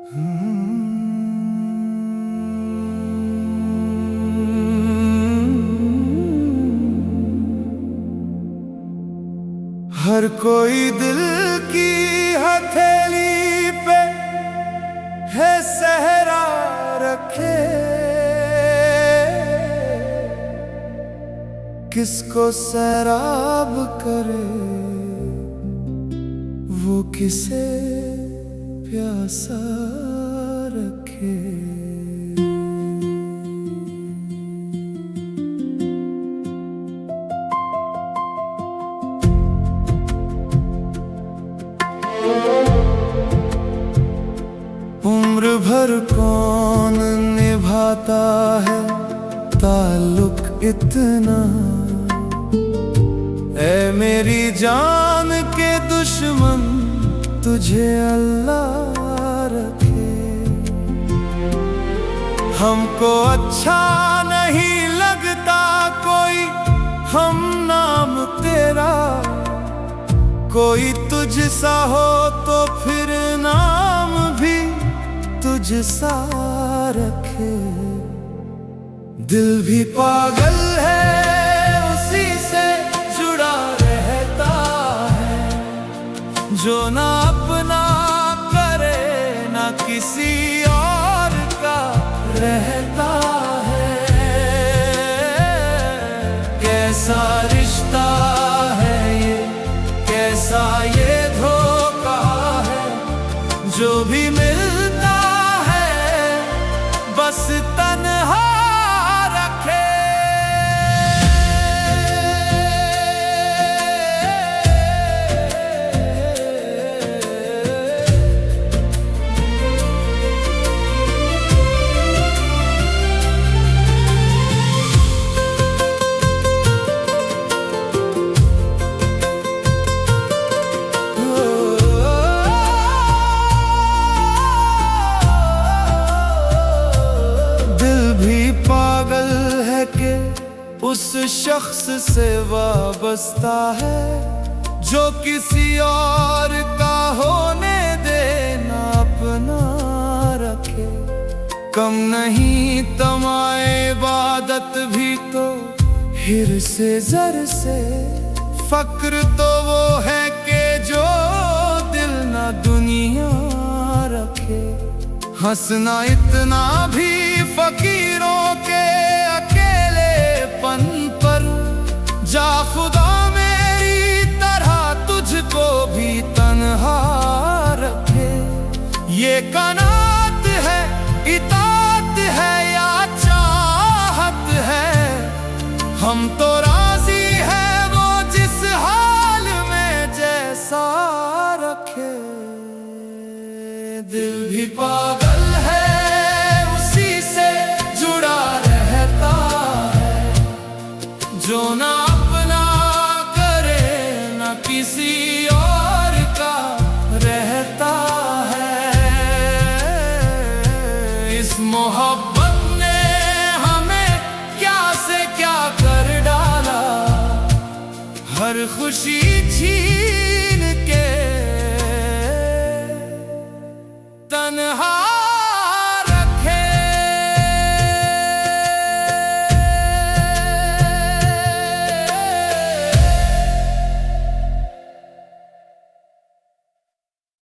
हर कोई दिल की हथेली पे है सहरा रखे, किसको सैराब करे वो किसे प्यासा रखे। उम्र भर कौन निभाता है ताल्लुक इतना, ऐ मेरी जान के दुश्मन तुझे अल्लाह रखे। हमको अच्छा नहीं लगता कोई हम नाम तेरा, कोई तुझ सा हो तो फिर नाम भी तुझ सा रखे। दिल भी पागल है उसी से जुड़ा रहता है, जो ना अपना करे ना किसी और का रहता है। कैसा रिश्ता है ये, कैसा ये धोखा है, जो भी मिलता बस तन्हा रखे। उस शख्स से वाबस्ता है जो किसी और का होने देना अपना रखे। कम नहीं तमाए इबादत भी तो हिर से जर से, फक्र तो वो है कि जो दिल ना दुनिया रखे। हंसना इतना भी फकीरों के पर, जा खुदा मेरी तरह तुझको भी तन्हा रखे। ये कनात है, इताअत है या चाहत है, हम तो राजी है वो जिस हाल में जैसा रखे। दिल भी पागल है उसी से जुड़ा रहता है, जो ना अपना करे ना किसी और का रहता है। इस मोहब्बत ने हमें क्या से क्या कर डाला, हर खुशी छीन के